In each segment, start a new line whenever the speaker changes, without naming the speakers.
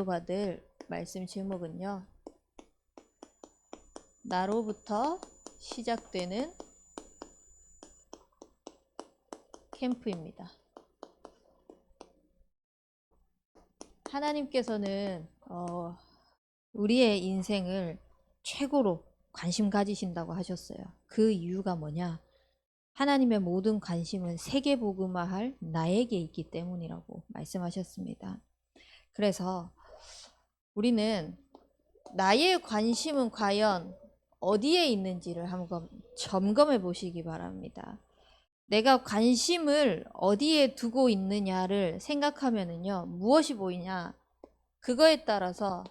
받을 말씀 제목은요, 나로부터 시작되는 캠프입니다. 하나님께서는 우리의 인생을 최고로 관심 가지신다고 하셨어요. 그 이유가 뭐냐? 하나님의 모든 관심은 세계복음화할 나에게 있기 때문이라고 말씀하셨습니다. 그래서 우리는 나의 관심은 과연 어디에 있는지를 한번 점검해 보시기 바랍니다. 내가 관심을 어디에 두고 있느냐를 생각하면은요, 무엇이 보이냐? 그거에 따라서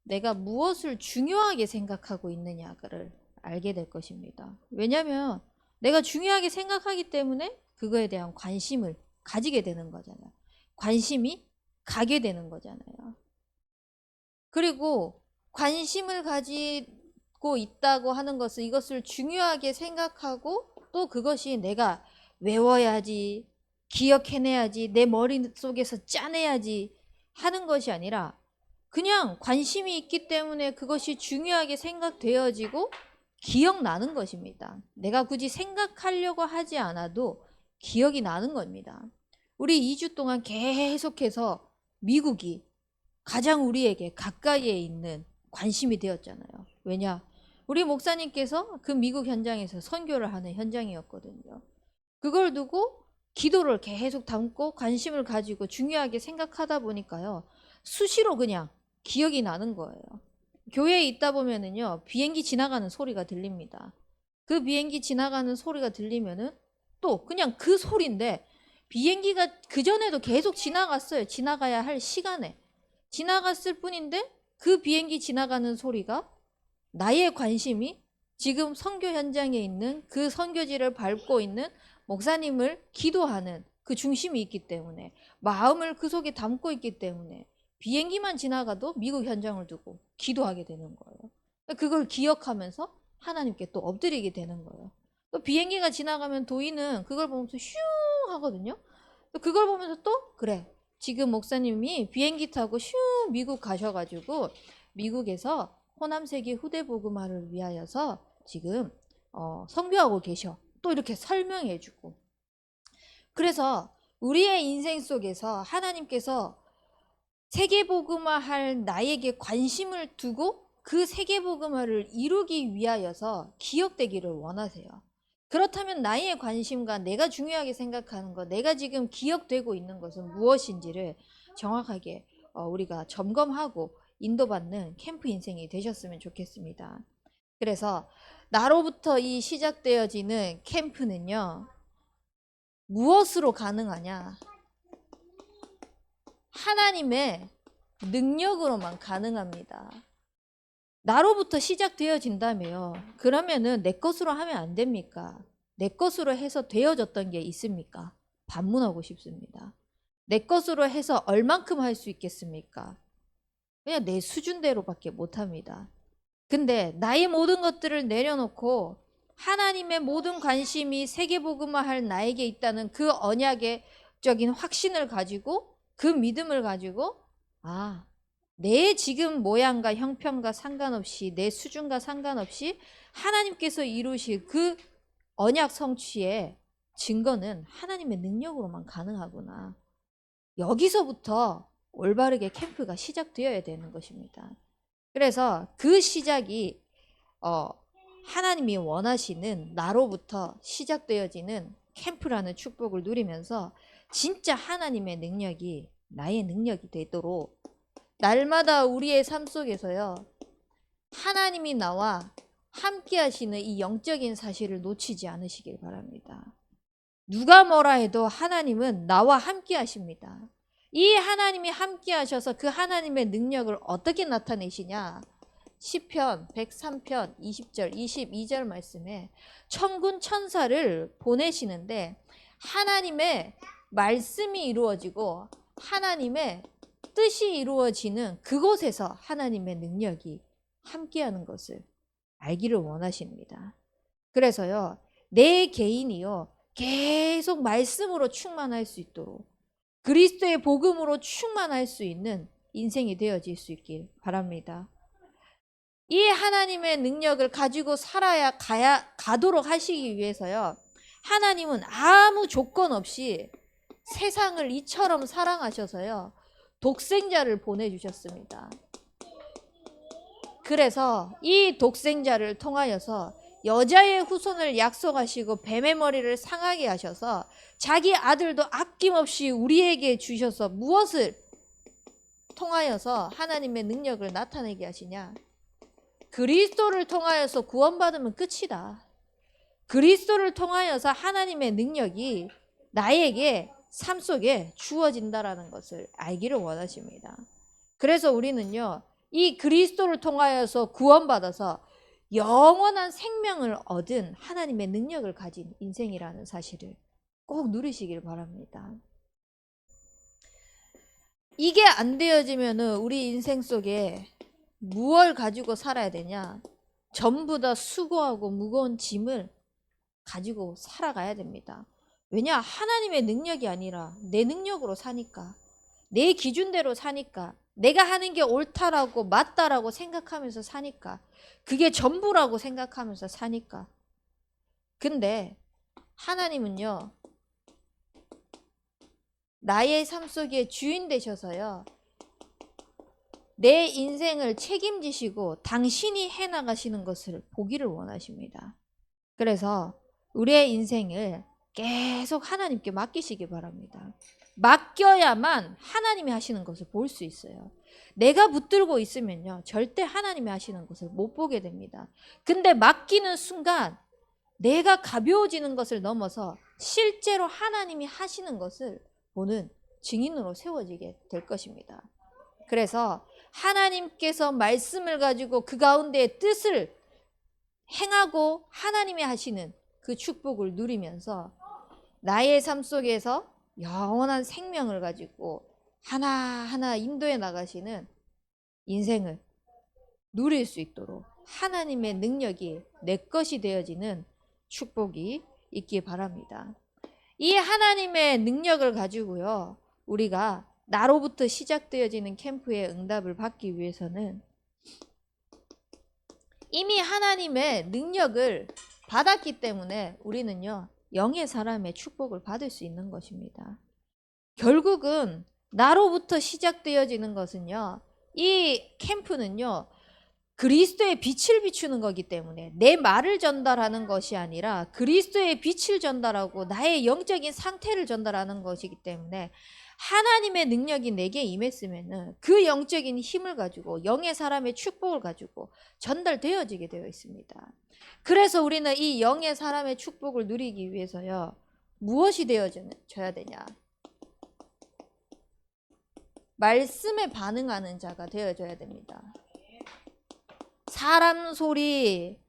내가 무엇을 중요하게 생각하고 있느냐를 알게 될 것입니다. 왜냐하면 내가 중요하게 생각하기 때문에 그거에 대한 관심을 가지게 되는 거잖아요. 관심이 가게 되는 거잖아요. 그리고 관심을 가지고 있다고 하는 것은 이것을 중요하게 생각하고 또 그것이 내가 외워야지, 기억해내야지, 내 머릿속에서 짜내야지 하는 것이 아니라 그냥 관심이 있기 때문에 그것이 중요하게 생각되어지고 기억나는 것입니다. 내가 굳이 생각하려고 하지 않아도 기억이 나는 겁니다. 우리 2주 동안 계속해서 미국이 가장 우리에게 가까이에 있는 관심이 되었잖아요. 왜냐? 우리 목사님께서 그 미국 현장에서 선교를 하는 현장이었거든요. 그걸 두고 기도를 계속 담고 관심을 가지고 중요하게 생각하다 보니까요, 수시로 그냥 기억이 나는 거예요. 교회에 있다 보면은요, 비행기 지나가는 소리가 들립니다. 그 비행기 지나가는 소리가 들리면은 또 그냥 그 소리인데 비행기가 그전에도 계속 지나갔어요. 지나가야 할 시간에. 지나갔을 뿐인데 그 비행기 지나가는 소리가 나의 관심이 지금 선교 현장에 있는 그 선교지를 밟고 있는 목사님을 기도하는 그 중심이 있기 때문에, 마음을 그 속에 담고 있기 때문에 비행기만 지나가도 미국 현장을 두고 기도하게 되는 거예요. 그걸 기억하면서 하나님께 또 엎드리게 되는 거예요. 또 비행기가 지나가면 도인은 그걸 보면서 슝 하거든요. 또 그걸 보면서 또 그래, 지금 목사님이 비행기 타고 슝 미국 가셔가지고 미국에서 호남세계 후대복음화를 위하여서 지금 선교하고 계셔. 또 이렇게 설명해주고. 그래서 우리의 인생 속에서 하나님께서 세계복음화할 나에게 관심을 두고 그 세계복음화를 이루기 위하여서 기억되기를 원하세요. 그렇다면 나의 관심과 내가 중요하게 생각하는 것, 내가 지금 기억되고 있는 것은 무엇인지를 정확하게 우리가 점검하고 인도받는 캠프 인생이 되셨으면 좋겠습니다. 그래서 나로부터 이 시작되어지는 캠프는요, 무엇으로 가능하냐? 하나님의 능력으로만 가능합니다. 나로부터 시작되어진다며요. 그러면은 내 것으로 하면 안 됩니까? 내 것으로 해서 되어졌던 게 있습니까? 반문하고 싶습니다. 내 것으로 해서 얼만큼 할 수 있겠습니까? 그냥 내 수준대로밖에 못합니다. 근데 나의 모든 것들을 내려놓고 하나님의 모든 관심이 세계복음화할 나에게 있다는 그 언약적인 확신을 가지고 그 믿음을 가지고 내 지금 모양과 형편과 상관없이 내 수준과 상관없이 하나님께서 이루실 그 언약 성취의 증거는 하나님의 능력으로만 가능하구나. 여기서부터 올바르게 캠프가 시작되어야 되는 것입니다. 그래서 그 시작이 하나님이 원하시는 나로부터 시작되어지는 캠프라는 축복을 누리면서 진짜 하나님의 능력이 나의 능력이 되도록 날마다 우리의 삶 속에서요, 하나님이 나와 함께 하시는 이 영적인 사실을 놓치지 않으시길 바랍니다. 누가 뭐라 해도 하나님은 나와 함께 하십니다. 이 하나님이 함께 하셔서 그 하나님의 능력을 어떻게 나타내시냐? 시편 103편 20절 22절 말씀에 천군 천사를 보내시는데 하나님의 말씀이 이루어지고 하나님의 뜻이 이루어지는 그곳에서 하나님의 능력이 함께하는 것을 알기를 원하십니다. 그래서요, 내 개인이요, 계속 말씀으로 충만할 수 있도록 그리스도의 복음으로 충만할 수 있는 인생이 되어질 수 있길 바랍니다. 이 하나님의 능력을 가지고 가도록 하시기 위해서요. 하나님은 아무 조건 없이 세상을 이처럼 사랑하셔서요. 독생자를 보내주셨습니다. 그래서 이 독생자를 통하여서 여자의 후손을 약속하시고 뱀의 머리를 상하게 하셔서 자기 아들도 아낌없이 우리에게 주셔서 무엇을 통하여서 하나님의 능력을 나타내게 하시냐? 그리스도를 통하여서 구원받으면 끝이다. 그리스도를 통하여서 하나님의 능력이 나에게 삶 속에 주어진다라는 것을 알기를 원하십니다. 그래서 우리는요, 이 그리스도를 통하여서 구원받아서 영원한 생명을 얻은 하나님의 능력을 가진 인생이라는 사실을 꼭 누리시길 바랍니다. 이게 안 되어지면 우리 인생 속에 무엇을 가지고 살아야 되냐? 전부 다 수고하고 무거운 짐을 가지고 살아가야 됩니다. 왜냐? 하나님의 능력이 아니라 내 능력으로 사니까, 내 기준대로 사니까, 내가 하는 게 옳다라고 맞다라고 생각하면서 사니까, 그게 전부라고 생각하면서 사니까. 근데 하나님은요, 나의 삶 속에 주인 되셔서요, 내 인생을 책임지시고 당신이 해나가시는 것을 보기를 원하십니다. 그래서 우리의 인생을 계속 하나님께 맡기시기 바랍니다. 맡겨야만 하나님이 하시는 것을 볼 수 있어요. 내가 붙들고 있으면요, 절대 하나님이 하시는 것을 못 보게 됩니다. 근데 맡기는 순간 내가 가벼워지는 것을 넘어서 실제로 하나님이 하시는 것을 보는 증인으로 세워지게 될 것입니다. 그래서 하나님께서 말씀을 가지고 그 가운데의 뜻을 행하고 하나님이 하시는 그 축복을 누리면서 나의 삶 속에서 영원한 생명을 가지고 하나하나 인도해 나가시는 인생을 누릴 수 있도록 하나님의 능력이 내 것이 되어지는 축복이 있기 바랍니다. 이 하나님의 능력을 가지고요, 우리가 나로부터 시작되어지는 캠프의 응답을 받기 위해서는 이미 하나님의 능력을 받았기 때문에 우리는요, 영의 사람의 축복을 받을 수 있는 것입니다. 결국은 나로부터 시작되어지는 것은요, 이 캠프는요, 그리스도의 빛을 비추는 거기 때문에 내 말을 전달하는 것이 아니라 그리스도의 빛을 전달하고 나의 영적인 상태를 전달하는 것이기 때문에 하나님의 능력이 내게 임했으면 그 영적인 힘을 가지고 영의 사람의 축복을 가지고 전달되어지게 되어 있습니다. 그래서 우리는 이 영의 사람의 축복을 누리기 위해서요, 무엇이 되어져야 되냐? 말씀에 반응하는 자가 되어져야 됩니다. 사람 소리,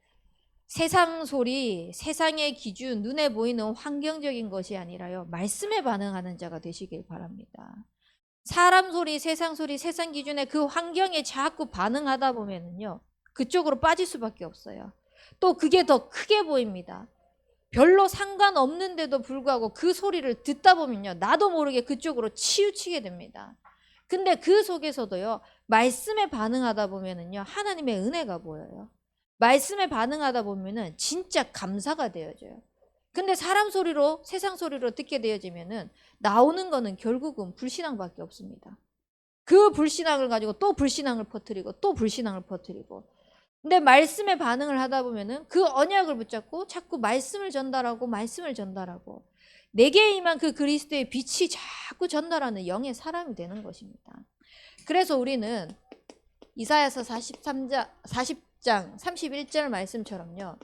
세상 소리, 세상의 기준, 눈에 보이는 환경적인 것이 아니라요, 말씀에 반응하는 자가 되시길 바랍니다. 사람 소리, 세상 기준에 그 환경에 자꾸 반응하다 보면은요, 그쪽으로 빠질 수밖에 없어요. 또 그게 더 크게 보입니다. 별로 상관없는데도 불구하고 그 소리를 듣다 보면요, 나도 모르게 그쪽으로 치우치게 됩니다. 근데 그 속에서도요, 말씀에 반응하다 보면은요, 하나님의 은혜가 보여요. 말씀에 반응하다 보면은 진짜 감사가 되어져요. 근데 사람 소리로, 세상 소리로 듣게 되어지면은 나오는 거는 결국은 불신앙밖에 없습니다. 그 불신앙을 가지고 또 불신앙을 퍼뜨리고 또 불신앙을 퍼뜨리고. 근데 말씀에 반응을 하다 보면은 그 언약을 붙잡고 자꾸 말씀을 전달하고 내게 임한 그 그리스도의 빛이 자꾸 전달하는 영의 사람이 되는 것입니다. 그래서 우리는 이사야서 40장 31절 말씀처럼요,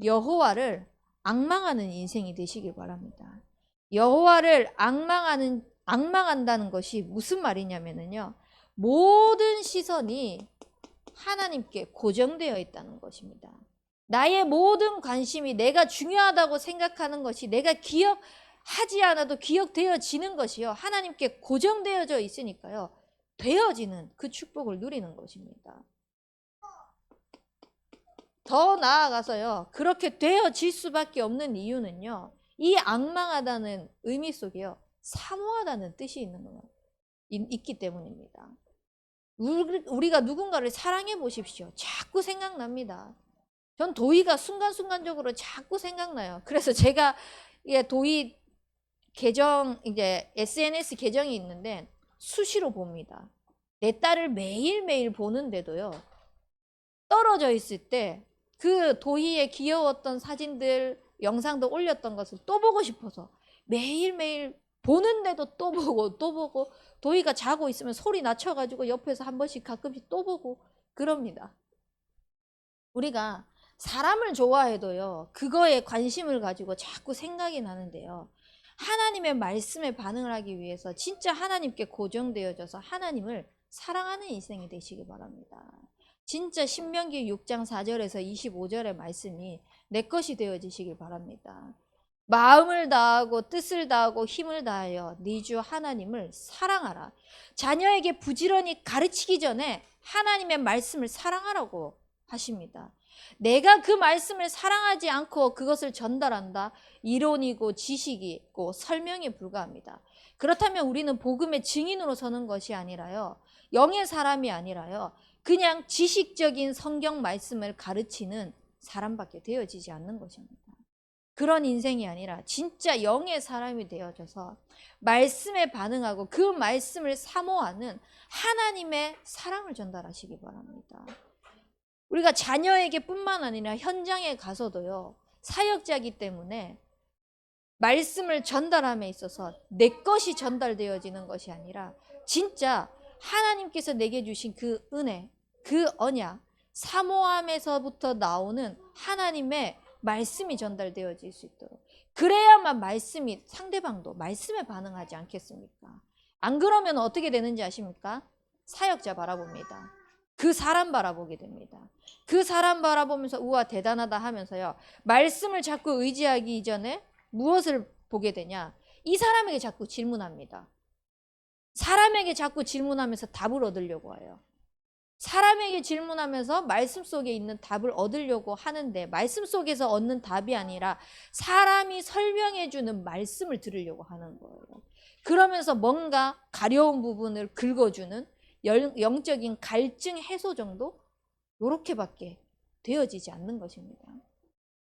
여호와를 앙망하는 인생이 되시길 바랍니다. 여호와를 앙망한다는 것이 무슨 말이냐면요, 모든 시선이 하나님께 고정되어 있다는 것입니다. 나의 모든 관심이 내가 중요하다고 생각하는 것이 내가 기억하지 않아도 기억되어지는 것이요, 하나님께 고정되어져 있으니까요, 되어지는 그 축복을 누리는 것입니다. 더 나아가서요, 그렇게 되어질 수밖에 없는 이유는요, 이 앙망하다는 의미 속에요, 사모하다는 뜻이 있기 때문입니다. 우리가 누군가를 사랑해 보십시오. 자꾸 생각납니다. 전 도희가 순간순간적으로 자꾸 생각나요. 그래서 제가 도희 계정, 이제 SNS 계정이 있는데 수시로 봅니다. 내 딸을 매일매일 보는데도요, 떨어져 있을 때 그 도희의 귀여웠던 사진들, 영상도 올렸던 것을 또 보고 싶어서 매일매일 보는데도 또 보고 또 보고, 도희가 자고 있으면 소리 낮춰가지고 옆에서 한 번씩 가끔씩 또 보고 그럽니다. 우리가 사람을 좋아해도요, 그거에 관심을 가지고 자꾸 생각이 나는데요, 하나님의 말씀에 반응을 하기 위해서 진짜 하나님께 고정되어져서 하나님을 사랑하는 인생이 되시기 바랍니다. 진짜 신명기 6장 4절에서 25절의 말씀이 내 것이 되어지시길 바랍니다. 마음을 다하고 뜻을 다하고 힘을 다하여 네 주 하나님을 사랑하라. 자녀에게 부지런히 가르치기 전에 하나님의 말씀을 사랑하라고 하십니다. 내가 그 말씀을 사랑하지 않고 그것을 전달한다? 이론이고 지식이고 설명에 불과합니다. 그렇다면 우리는 복음의 증인으로 서는 것이 아니라요, 영의 사람이 아니라요, 그냥 지식적인 성경 말씀을 가르치는 사람밖에 되어지지 않는 것입니다. 그런 인생이 아니라 진짜 영의 사람이 되어져서 말씀에 반응하고 그 말씀을 사모하는 하나님의 사랑을 전달하시기 바랍니다. 우리가 자녀에게 뿐만 아니라 현장에 가서도요, 사역자이기 때문에 말씀을 전달함에 있어서 내 것이 전달되어지는 것이 아니라 진짜 하나님께서 내게 주신 그 은혜, 그 언약, 사모함에서부터 나오는 하나님의 말씀이 전달되어질 수 있도록, 그래야만 말씀이, 상대방도 말씀에 반응하지 않겠습니까? 안 그러면 어떻게 되는지 아십니까? 사역자 바라봅니다. 그 사람 바라보게 됩니다. 그 사람 바라보면서 우와 대단하다 하면서요, 말씀을 자꾸 의지하기 이전에 무엇을 보게 되냐? 이 사람에게 자꾸 질문합니다. 사람에게 자꾸 질문하면서 답을 얻으려고 해요. 사람에게 질문하면서 말씀 속에 있는 답을 얻으려고 하는데, 말씀 속에서 얻는 답이 아니라 사람이 설명해 주는 말씀을 들으려고 하는 거예요. 그러면서 뭔가 가려운 부분을 긁어주는 영적인 갈증 해소 정도? 요렇게밖에 되어지지 않는 것입니다.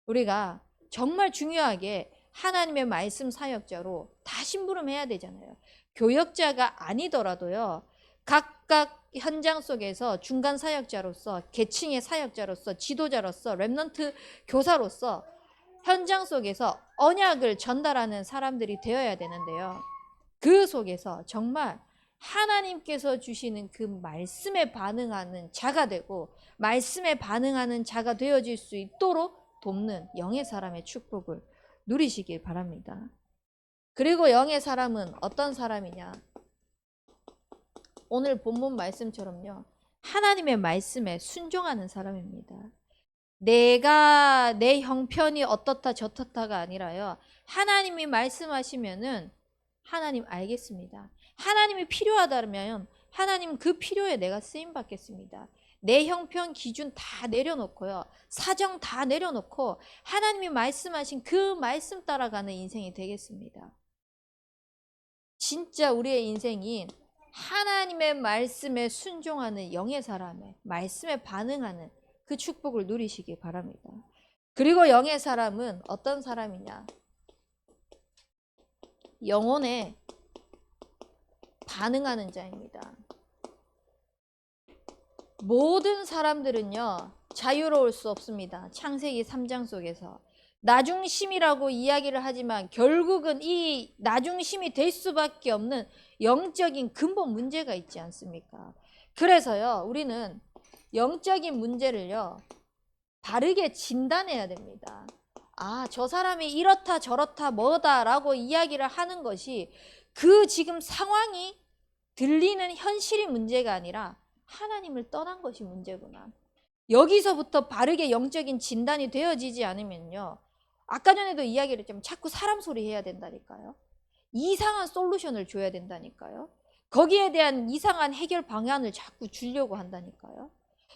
우리가 정말 중요하게 하나님의 말씀 사역자로 다 심부름해야 되잖아요. 교역자가 아니더라도요, 각각 현장 속에서 중간 사역자로서, 계층의 사역자로서, 지도자로서, 렘넌트 교사로서 현장 속에서 언약을 전달하는 사람들이 되어야 되는데요, 그 속에서 정말 하나님께서 주시는 그 말씀에 반응하는 자가 되고 말씀에 반응하는 자가 되어질 수 있도록 돕는 영의 사람의 축복을 누리시길 바랍니다. 그리고 영의 사람은 어떤 사람이냐? 오늘 본문 말씀처럼요, 하나님의 말씀에 순종하는 사람입니다. 내가 내 형편이 어떻다 저떻다가 아니라요, 하나님이 말씀하시면은 하나님 알겠습니다. 하나님이 필요하다면 하나님 그 필요에 내가 쓰임 받겠습니다. 내 형편 기준 다 내려놓고요, 사정 다 내려놓고 하나님이 말씀하신 그 말씀 따라가는 인생이 되겠습니다. 진짜 우리의 인생이 하나님의 말씀에 순종하는 영의 사람의 말씀에 반응하는 그 축복을 누리시기 바랍니다. 그리고 영의 사람은 어떤 사람이냐? 영혼에 반응하는 자입니다. 모든 사람들은요, 자유로울 수 없습니다. 창세기 3장 속에서 나중심이라고 이야기를 하지만 결국은 이 나중심이 될 수밖에 없는 영적인 근본 문제가 있지 않습니까? 그래서요, 우리는 영적인 문제를요, 바르게 진단해야 됩니다. 아, 저 사람이 이렇다 저렇다 뭐다라고 이야기를 하는 것이 그 지금 상황이 들리는 현실이 문제가 아니라 하나님을 떠난 것이 문제구나. 여기서부터 바르게 영적인 진단이 되어지지 않으면요, 아까 전에도 이야기를 했지만 자꾸 사람 소리 해야 된다니까요. 이상한 솔루션을 줘야 된다니까요. 거기에 대한 이상한 해결 방안을 자꾸 주려고 한다니까요.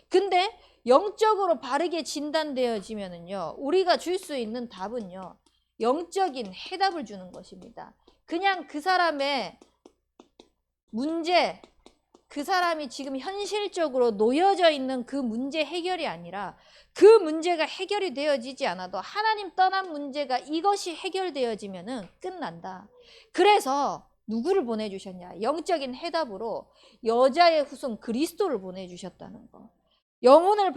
근데 영적으로 바르게 진단되어지면은요, 우리가 줄 수 있는 답은요, 영적인 해답을 주는 것입니다. 그냥 그 사람의 문제, 그 사람이 지금 현실적으로 놓여져 있는 그 문제 해결이 아니라 그 문제가 해결이 되어지지 않아도 하나님 떠난 문제가 이것이 해결되어지면은 끝난다. 그래서 누구를 보내주셨냐? 영적인 해답으로 여자의 후손 그리스도를 보내주셨다는 거. 영혼을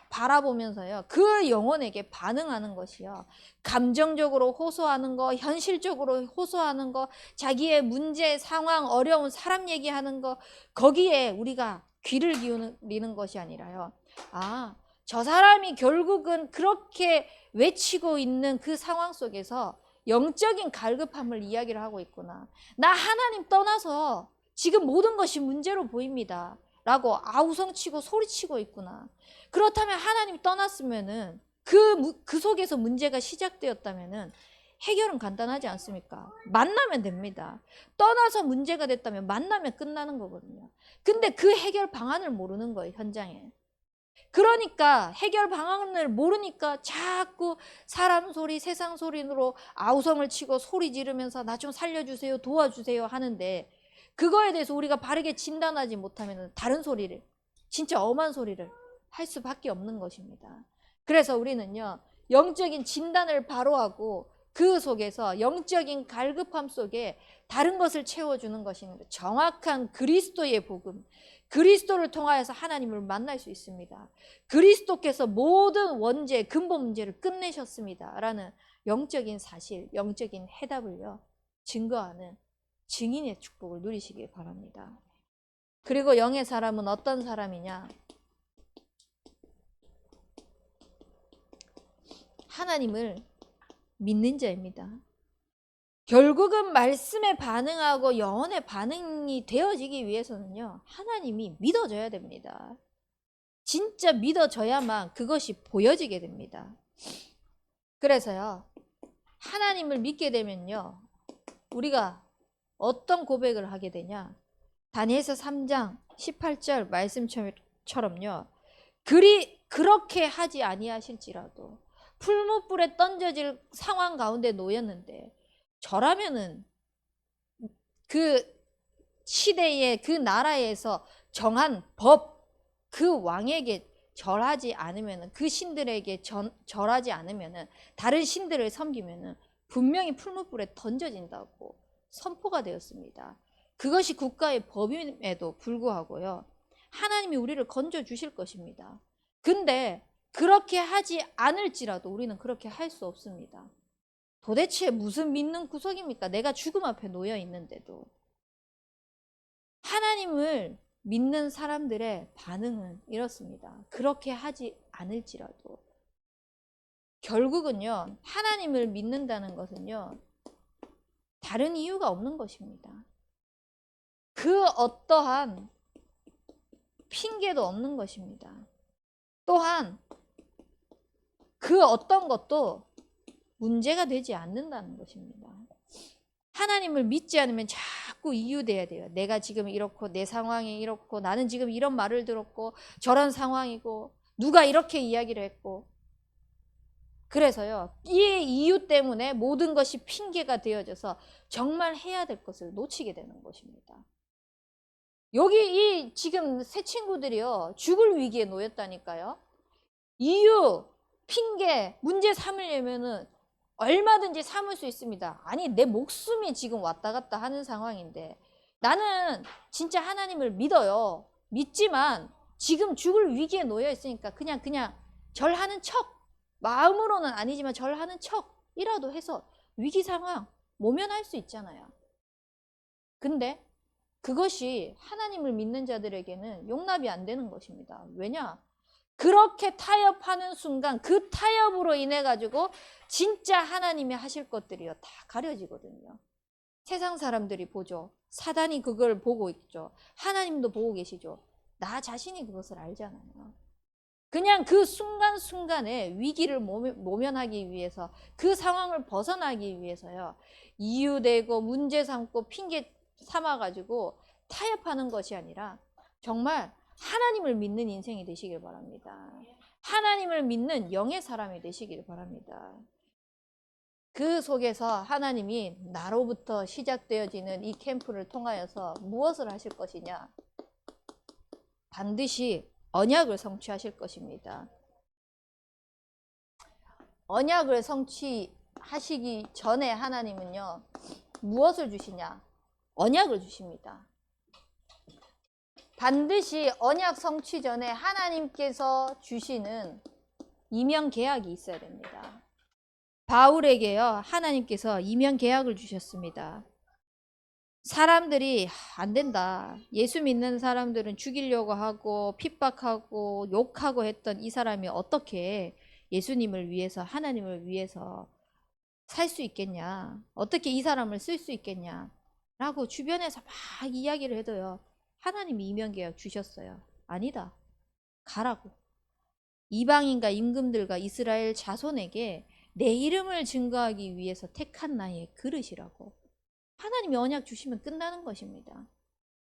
바라보면서요. 그 영혼에게 반응하는 것이요. 감정적으로 호소하는 거, 현실적으로 호소하는 거, 자기의 문제, 상황, 어려운 사람 얘기하는 거, 거기에 우리가 귀를 기울이는 것이 아니라요. 아, 저 사람이 결국은 그렇게 외치고 있는 그 상황 속에서 영적인 갈급함을 이야기를 하고 있구나. 나 하나님 떠나서 지금 모든 것이 문제로 보입니다. 라고 아우성치고 소리치고 있구나. 그렇다면 하나님 떠났으면은 그 속에서 문제가 시작되었다면은 해결은 간단하지 않습니까? 만나면 됩니다. 떠나서 문제가 됐다면 만나면 끝나는 거거든요. 근데 그 해결 방안을 모르는 거예요, 현장에. 그러니까 해결 방안을 모르니까 자꾸 사람 소리, 세상 소리로 아우성을 치고 소리 지르면서 나 좀 살려주세요, 도와주세요 하는데 그거에 대해서 우리가 바르게 진단하지 못하면 다른 소리를, 진짜 엄한 소리를 할 수밖에 없는 것입니다. 그래서 우리는요, 영적인 진단을 바로 하고 그 속에서 영적인 갈급함 속에 다른 것을 채워주는 것입니다. 정확한 그리스도의 복음, 그리스도를 통하여서 하나님을 만날 수 있습니다. 그리스도께서 모든 원죄, 근본 문제를 끝내셨습니다. 라는 영적인 사실, 영적인 해답을요, 증거하는 증인의 축복을 누리시길 바랍니다. 그리고 영의 사람은 어떤 사람이냐? 하나님을 믿는 자입니다. 결국은 말씀에 반응하고 영혼의 반응이 되어지기 위해서는요, 하나님이 믿어져야 됩니다. 진짜 믿어져야만 그것이 보여지게 됩니다. 그래서요, 하나님을 믿게 되면요, 우리가 어떤 고백을 하게 되냐? 다니엘서 3장 18절 말씀처럼요. 그렇게 하지 아니하실지라도 풀무불에 던져질 상황 가운데 놓였는데 저라면은 그 시대의 그 나라에서 정한 법, 그 왕에게 절하지 않으면은, 그 신들에게 절하지 않으면은, 다른 신들을 섬기면은 분명히 풀무불에 던져진다고 선포가 되었습니다. 그것이 국가의 법임에도 불구하고요, 하나님이 우리를 건져 주실 것입니다. 근데 그렇게 하지 않을지라도 우리는 그렇게 할 수 없습니다. 도대체 무슨 믿는 구석입니까? 내가 죽음 앞에 놓여 있는데도. 하나님을 믿는 사람들의 반응은 이렇습니다. 그렇게 하지 않을지라도. 결국은요, 하나님을 믿는다는 것은요, 다른 이유가 없는 것입니다. 그 어떠한 핑계도 없는 것입니다. 또한 그 어떤 것도 문제가 되지 않는다는 것입니다. 하나님을 믿지 않으면 자꾸 이유돼야 돼요. 내가 지금 이렇고 내 상황이 이렇고 나는 지금 이런 말을 들었고 저런 상황이고 누가 이렇게 이야기를 했고, 그래서요, 이 이유 때문에 모든 것이 핑계가 되어져서 정말 해야 될 것을 놓치게 되는 것입니다. 여기 이 지금 새 친구들이요, 죽을 위기에 놓였다니까요. 이유, 핑계, 문제 삼으려면은 얼마든지 삼을 수 있습니다. 아니, 내 목숨이 지금 왔다 갔다 하는 상황인데 나는 진짜 하나님을 믿어요. 믿지만 지금 죽을 위기에 놓여 있으니까 그냥 절하는 척, 마음으로는 아니지만 절하는 척이라도 해서 위기 상황 모면할 수 있잖아요. 근데 그것이 하나님을 믿는 자들에게는 용납이 안 되는 것입니다. 왜냐? 그렇게 타협하는 순간 그 타협으로 인해 가지고 진짜 하나님이 하실 것들이요, 다 가려지거든요. 세상 사람들이 보죠. 사단이 그걸 보고 있죠. 하나님도 보고 계시죠. 나 자신이 그것을 알잖아요. 그냥 그 순간순간에 위기를 모면하기 위해서, 그 상황을 벗어나기 위해서요, 이유되고 문제 삼고 핑계 삼아가지고 타협하는 것이 아니라 정말 하나님을 믿는 인생이 되시길 바랍니다. 하나님을 믿는 영의 사람이 되시길 바랍니다. 그 속에서 하나님이 나로부터 시작되어지는 이 캠프를 통하여서 무엇을 하실 것이냐? 반드시 언약을 성취하실 것입니다. 언약을 성취하시기 전에 하나님은요, 무엇을 주시냐? 언약을 주십니다. 반드시 언약 성취 전에 하나님께서 주시는 이면 계약이 있어야 됩니다. 바울에게요, 하나님께서 이면 계약을 주셨습니다. 사람들이 안 된다. 예수 믿는 사람들은 죽이려고 하고 핍박하고 욕하고 했던 이 사람이 어떻게 예수님을 위해서, 하나님을 위해서 살 수 있겠냐? 어떻게 이 사람을 쓸 수 있겠냐? 라고 주변에서 막 이야기를 해도요, 하나님이 이면계약 주셨어요. 아니다. 가라고. 이방인과 임금들과 이스라엘 자손에게 내 이름을 증거하기 위해서 택한 나의 그릇이라고. 하나님이 언약 주시면 끝나는 것입니다.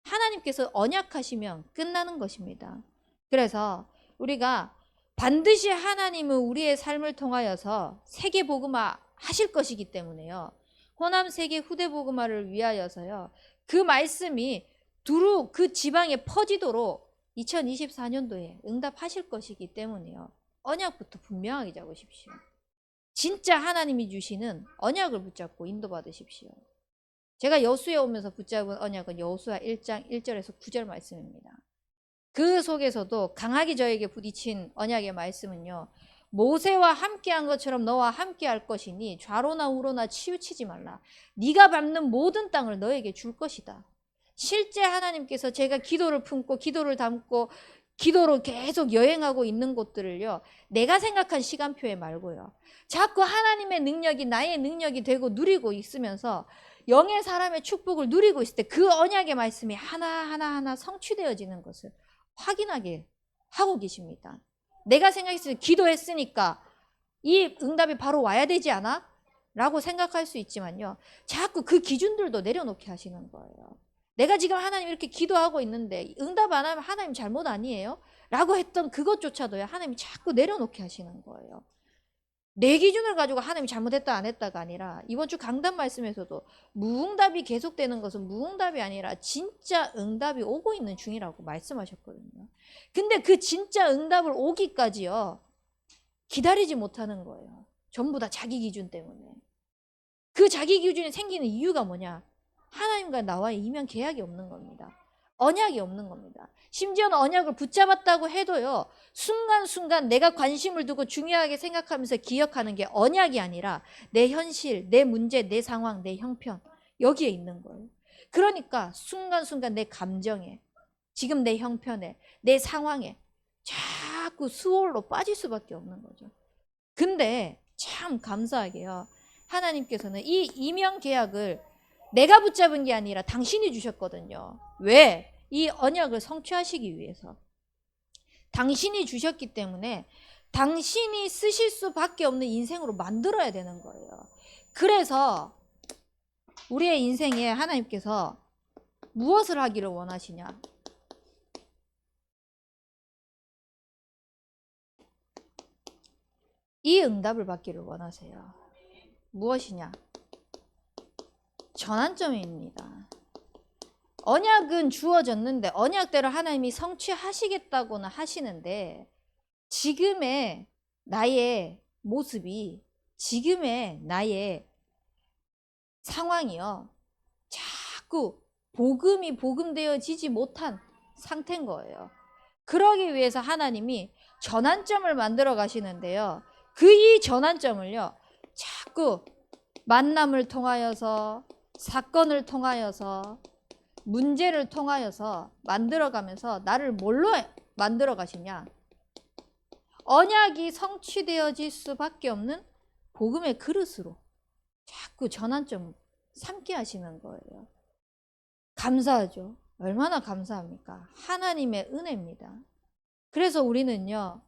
하나님께서 언약하시면 끝나는 것입니다. 그래서 우리가 반드시 하나님은 우리의 삶을 통하여서 세계복음화 하실 것이기 때문에요. 호남 세계 후대복음화를 위하여서요. 그 말씀이 두루 그 지방에 퍼지도록 2024년도에 응답하실 것이기 때문에요. 언약부터 분명하게 잡으십시오. 진짜 하나님이 주시는 언약을 붙잡고 인도받으십시오. 제가 여수에 오면서 붙잡은 언약은 여호수아 1장 1절에서 9절 말씀입니다. 그 속에서도 강하게 저에게 부딪힌 언약의 말씀은요. 모세와 함께한 것처럼 너와 함께할 것이니 좌로나 우로나 치우치지 말라. 네가 밟는 모든 땅을 너에게 줄 것이다. 실제 하나님께서 제가 기도를 품고 기도를 담고 기도로 계속 여행하고 있는 곳들을요. 내가 생각한 시간표에 말고요. 자꾸 하나님의 능력이 나의 능력이 되고 누리고 있으면서 영의 사람의 축복을 누리고 있을 때 그 언약의 말씀이 하나하나 성취되어지는 것을 확인하게 하고 계십니다. 내가 생각했을 때 기도했으니까 이 응답이 바로 와야 되지 않아? 라고 생각할 수 있지만요. 자꾸 그 기준들도 내려놓게 하시는 거예요. 내가 지금 하나님 이렇게 기도하고 있는데 응답 안 하면 하나님 잘못 아니에요? 라고 했던 그것조차도요. 하나님이 자꾸 내려놓게 하시는 거예요. 내 기준을 가지고 하나님이 잘못했다 안 했다가 아니라 이번 주 강단 말씀에서도 무응답이 계속되는 것은 무응답이 아니라 진짜 응답이 오고 있는 중이라고 말씀하셨거든요. 근데 그 진짜 응답을 오기까지요. 기다리지 못하는 거예요. 전부 다 자기 기준 때문에. 그 자기 기준이 생기는 이유가 뭐냐? 하나님과 나와의 이면 계약이 없는 겁니다. 언약이 없는 겁니다. 심지어는 언약을 붙잡았다고 해도요. 순간순간 내가 관심을 두고 중요하게 생각하면서 기억하는 게 언약이 아니라 내 현실, 내 문제, 내 상황, 내 형편 여기에 있는 거예요. 그러니까 순간순간 내 감정에 지금 내 형편에 내 상황에 자꾸 수월로 빠질 수밖에 없는 거죠. 근데 참 감사하게요. 하나님께서는 이 이면 계약을 내가 붙잡은 게 아니라 당신이 주셨거든요. 왜? 이 언약을 성취하시기 위해서. 당신이 주셨기 때문에 당신이 쓰실 수밖에 없는 인생으로 만들어야 되는 거예요. 그래서 우리의 인생에 하나님께서 무엇을 하기를 원하시냐? 이 응답을 받기를 원하세요. 무엇이냐? 전환점입니다. 언약은 주어졌는데 언약대로 하나님이 성취하시겠다고는 하시는데 지금의 나의 모습이 지금의 나의 상황이요. 자꾸 복음이 복음되어지지 못한 상태인 거예요. 그러기 위해서 하나님이 전환점을 만들어 가시는데요. 이 전환점을요. 자꾸 만남을 통하여서 사건을 통하여서 문제를 통하여서 만들어가면서 나를 뭘로 만들어 가시냐? 언약이 성취되어질 수밖에 없는 복음의 그릇으로 자꾸 전환점 삼게 하시는 거예요. 감사하죠. 얼마나 감사합니까? 하나님의 은혜입니다. 그래서 우리는요.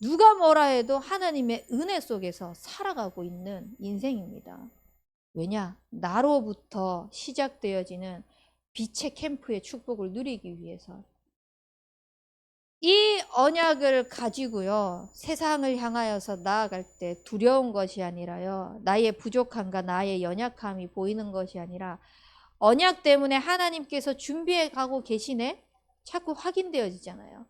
누가 뭐라 해도 하나님의 은혜 속에서 살아가고 있는 인생입니다. 왜냐? 나로부터 시작되어지는 빛의 캠프의 축복을 누리기 위해서. 이 언약을 가지고요. 세상을 향하여서 나아갈 때 두려운 것이 아니라요. 나의 부족함과 나의 연약함이 보이는 것이 아니라 언약 때문에 하나님께서 준비해 가고 계시네? 자꾸 확인되어지잖아요.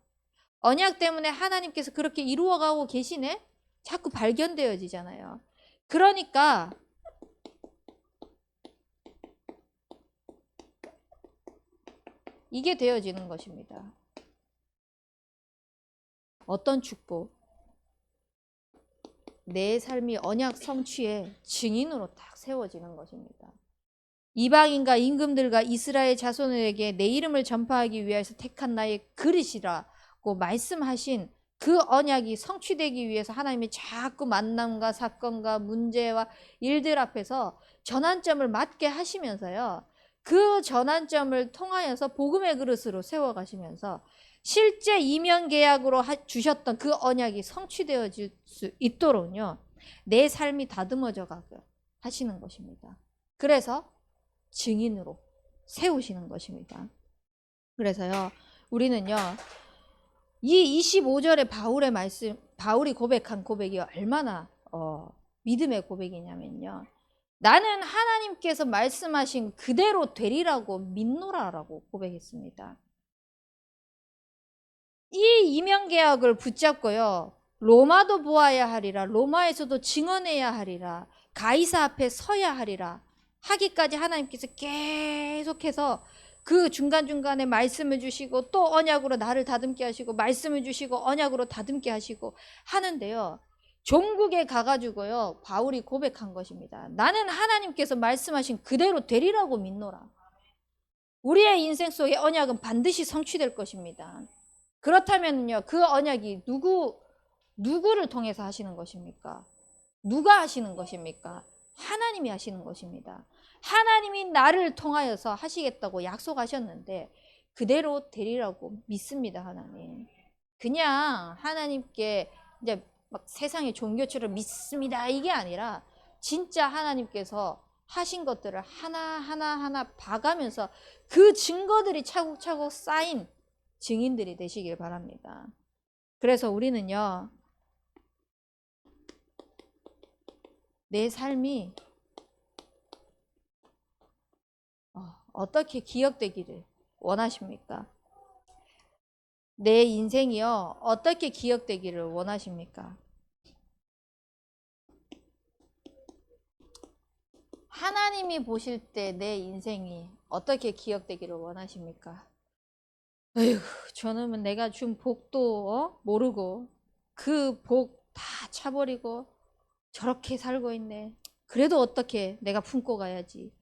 언약 때문에 하나님께서 그렇게 이루어가고 계시네? 자꾸 발견되어지잖아요. 그러니까 이게 되어지는 것입니다. 어떤 축복? 내 삶이 언약 성취의 증인으로 딱 세워지는 것입니다. 이방인과 임금들과 이스라엘 자손에게 내 이름을 전파하기 위해서 택한 나의 그릇이라고 말씀하신 그 언약이 성취되기 위해서 하나님이 자꾸 만남과 사건과 문제와 일들 앞에서 전환점을 맞게 하시면서요. 그 전환점을 통하여서 복음의 그릇으로 세워가시면서 실제 이면 계약으로 주셨던 그 언약이 성취되어질 수 있도록요. 내 삶이 다듬어져 가게 하시는 것입니다. 그래서 증인으로 세우시는 것입니다. 그래서요. 우리는요. 이 25절의 바울의 말씀, 바울이 고백한 고백이 얼마나 믿음의 고백이냐면요. 나는 하나님께서 말씀하신 그대로 되리라고 믿노라라고 고백했습니다. 이 이면계약을 붙잡고요. 로마도 보아야 하리라. 로마에서도 증언해야 하리라. 가이사 앞에 서야 하리라. 하기까지 하나님께서 계속해서 그 중간중간에 말씀을 주시고 또 언약으로 나를 다듬게 하시고 말씀을 주시고 언약으로 다듬게 하시고 하는데요. 종국에 가가지고요. 바울이 고백한 것입니다. 나는 하나님께서 말씀하신 그대로 되리라고 믿노라. 우리의 인생 속의 언약은 반드시 성취될 것입니다. 그렇다면요, 그 언약이 누구를 통해서 하시는 것입니까? 누가 하시는 것입니까? 하나님이 하시는 것입니다. 하나님이 나를 통하여서 하시겠다고 약속하셨는데 그대로 되리라고 믿습니다, 하나님. 그냥 하나님께 이제 막 세상의 종교처럼 믿습니다 이게 아니라 진짜 하나님께서 하신 것들을 하나하나 봐가면서 그 증거들이 차곡차곡 쌓인 증인들이 되시길 바랍니다. 그래서 우리는요, 내 삶이 어떻게 기억되기를 원하십니까? 내 인생이요, 어떻게 기억되기를 원하십니까? 하나님이 보실 때 내 인생이 어떻게 기억되기를 원하십니까? 에휴, 저놈은 내가 준 복도 모르고 그 복 다 차버리고 저렇게 살고 있네. 그래도 어떻게 내가 품고 가야지.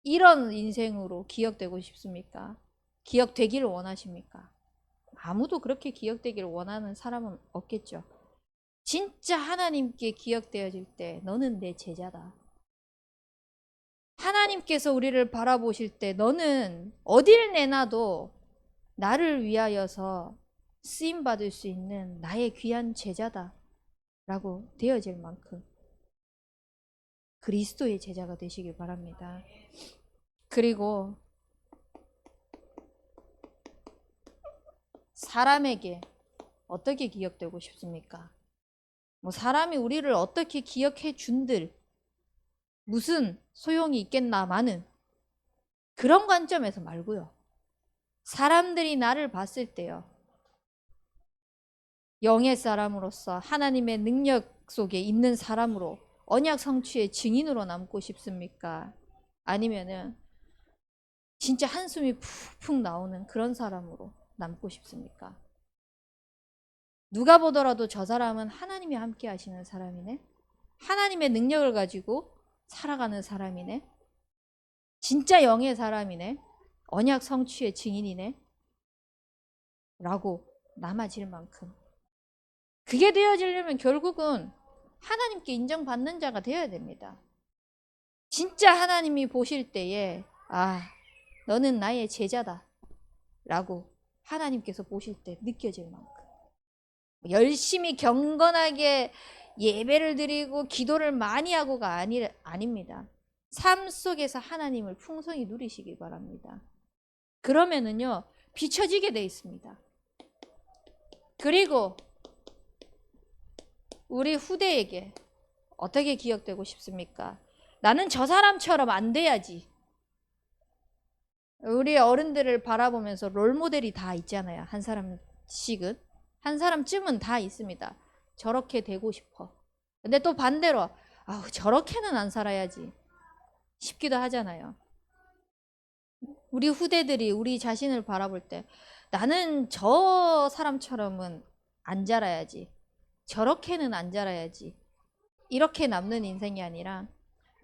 이런 인생으로 기억되고 싶습니까? 기억되기를 원하십니까? 아무도 그렇게 기억되기를 원하는 사람은 없겠죠. 진짜 하나님께 기억되어질 때 너는 내 제자다. 하나님께서 우리를 바라보실 때 너는 어딜 내놔도 나를 위하여서 쓰임받을 수 있는 나의 귀한 제자다 라고 되어질 만큼 그리스도의 제자가 되시길 바랍니다. 그리고 사람에게 어떻게 기억되고 싶습니까? 뭐 사람이 우리를 어떻게 기억해 준들 무슨 소용이 있겠나마는 그런 관점에서 말고요. 사람들이 나를 봤을 때요. 영의 사람으로서 하나님의 능력 속에 있는 사람으로 언약 성취의 증인으로 남고 싶습니까? 아니면은 진짜 한숨이 푹푹 나오는 그런 사람으로 남고 싶습니까? 누가 보더라도 저 사람은 하나님이 함께 하시는 사람이네. 하나님의 능력을 가지고 살아가는 사람이네. 진짜 영의 사람이네. 언약 성취의 증인이네. 라고 남아질 만큼. 그게 되어지려면 결국은 하나님께 인정받는 자가 되어야 됩니다. 진짜 하나님이 보실 때에 너는 나의 제자다 라고 하나님께서 보실 때 느껴질 만큼 열심히 경건하게 예배를 드리고 기도를 많이 하고가 아닙니다. 삶 속에서 하나님을 풍성히 누리시길 바랍니다. 그러면은요 비춰지게 돼 있습니다. 그리고 우리 후대에게 어떻게 기억되고 싶습니까? 나는 저 사람처럼 안 돼야지. 우리 어른들을 바라보면서 롤모델이 다 있잖아요. 한 사람씩은. 한 사람쯤은 다 있습니다. 저렇게 되고 싶어. 근데 또 반대로 아우 저렇게는 안 살아야지 싶기도 하잖아요. 우리 후대들이 우리 자신을 바라볼 때 나는 저 사람처럼은 안 자라야지. 저렇게는 안 자라야지. 이렇게 남는 인생이 아니라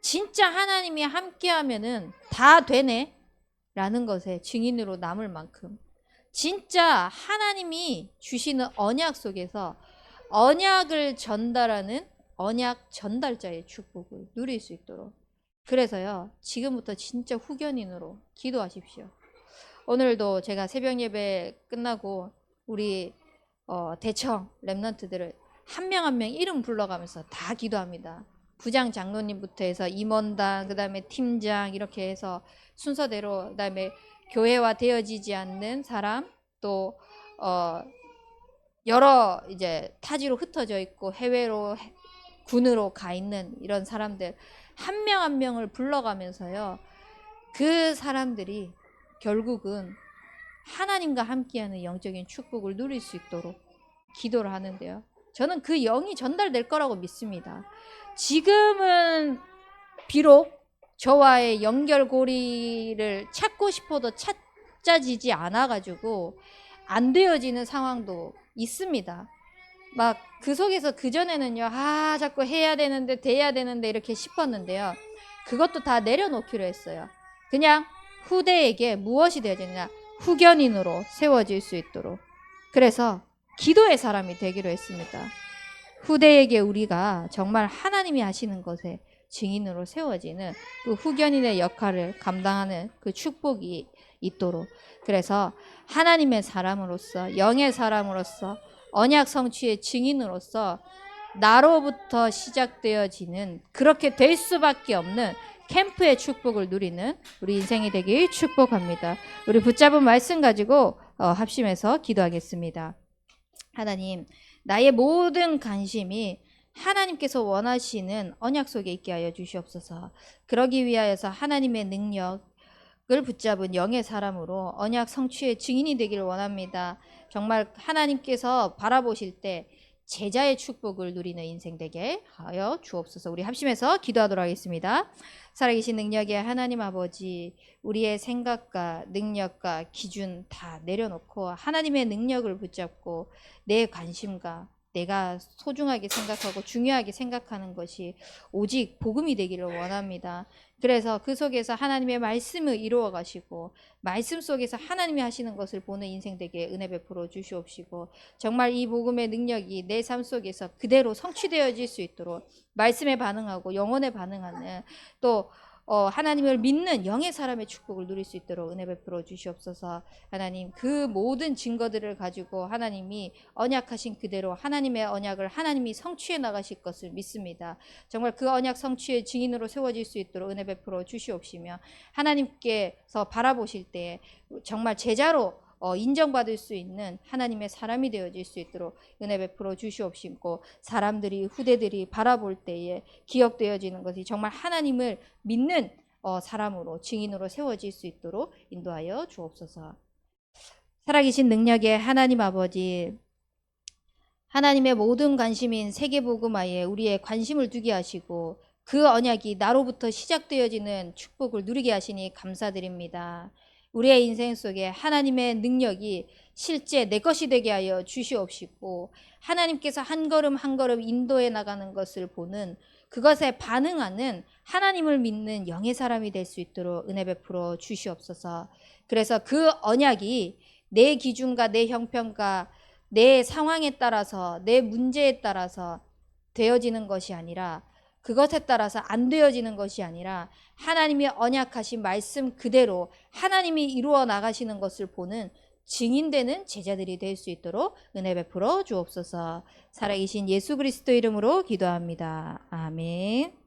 진짜 하나님이 함께하면은 다 되네 라는 것에 증인으로 남을 만큼 진짜 하나님이 주시는 언약 속에서 언약을 전달하는 언약 전달자의 축복을 누릴 수 있도록, 그래서요 지금부터 진짜 후견인으로 기도하십시오. 오늘도 제가 새벽 예배 끝나고 우리 대청 렘넌트들을 한 명 한 명 이름 불러가면서 다 기도합니다. 부장 장로님부터 해서 임원단, 그 다음에 팀장, 이렇게 해서 순서대로, 그 다음에 교회와 되어지지 않는 사람, 또 여러 이제 타지로 흩어져 있고 해외로 군으로 가 있는 이런 사람들 한 명 한 명을 불러가면서요, 그 사람들이 결국은 하나님과 함께하는 영적인 축복을 누릴 수 있도록 기도를 하는데요, 저는 그 영이 전달될 거라고 믿습니다. 지금은 비록 저와의 연결고리를 찾고 싶어도 찾아지지 않아가지고 안 되어지는 상황도 있습니다. 막 그 속에서 그전에는요, 자꾸 해야 되는데 돼야 되는데 이렇게 싶었는데요, 그것도 다 내려놓기로 했어요. 그냥 후대에게 무엇이 되어지느냐, 후견인으로 세워질 수 있도록. 그래서 기도의 사람이 되기로 했습니다. 후대에게 우리가 정말 하나님이 하시는 것에 증인으로 세워지는 그 후견인의 역할을 감당하는 그 축복이 있도록, 그래서 하나님의 사람으로서, 영의 사람으로서, 언약 성취의 증인으로서 나로부터 시작되어지는, 그렇게 될 수밖에 없는 캠프의 축복을 누리는 우리 인생이 되길 축복합니다. 우리 붙잡은 말씀 가지고 합심해서 기도하겠습니다. 하나님, 나의 모든 관심이 하나님께서 원하시는 언약 속에 있게 하여 주시옵소서. 그러기 위하여서 하나님의 능력을 붙잡은 영의 사람으로 언약 성취의 증인이 되기를 원합니다. 정말 하나님께서 바라보실 때 제자의 축복을 누리는 인생 되게 하여 주옵소서. 우리 합심해서 기도하도록 하겠습니다. 살아계신 능력의 하나님 아버지, 우리의 생각과 능력과 기준 다 내려놓고 하나님의 능력을 붙잡고 내 관심과 내가 소중하게 생각하고 중요하게 생각하는 것이 오직 복음이 되기를 원합니다. 그래서 그 속에서 하나님의 말씀을 이루어 가시고 말씀 속에서 하나님이 하시는 것을 보는 인생 되게 은혜 베풀어 주시옵시고, 정말 이 복음의 능력이 내 삶 속에서 그대로 성취되어질 수 있도록 말씀에 반응하고 영혼에 반응하는, 또 하나님을 믿는 영의 사람의 축복을 누릴 수 있도록 은혜 베풀어 주시옵소서. 하나님, 그 모든 증거들을 가지고 하나님이 언약하신 그대로 하나님의 언약을 하나님이 성취해 나가실 것을 믿습니다. 정말 그 언약 성취의 증인으로 세워질 수 있도록 은혜 베풀어 주시옵시며, 하나님께서 바라보실 때 정말 제자로 인정받을 수 있는 하나님의 사람이 되어질 수 있도록 은혜 베풀어 주시옵시고, 사람들이 후대들이 바라볼 때에 기억되어지는 것이 정말 하나님을 믿는 사람으로 증인으로 세워질 수 있도록 인도하여 주옵소서. 살아계신 능력의 하나님 아버지, 하나님의 모든 관심인 세계복음화에 우리의 관심을 두게 하시고 그 언약이 나로부터 시작되어지는 축복을 누리게 하시니 감사드립니다. 우리의 인생 속에 하나님의 능력이 실제 내 것이 되게 하여 주시옵시고, 하나님께서 한 걸음 한 걸음 인도해 나가는 것을 보는, 그것에 반응하는 하나님을 믿는 영의 사람이 될 수 있도록 은혜 베풀어 주시옵소서. 그래서 그 언약이 내 기준과 내 형편과 내 상황에 따라서, 내 문제에 따라서 되어지는 것이 아니라, 그것에 따라서 안 되어지는 것이 아니라 하나님이 언약하신 말씀 그대로 하나님이 이루어 나가시는 것을 보는 증인되는 제자들이 될 수 있도록 은혜 베풀어 주옵소서. 살아계신 예수 그리스도 이름으로 기도합니다. 아멘.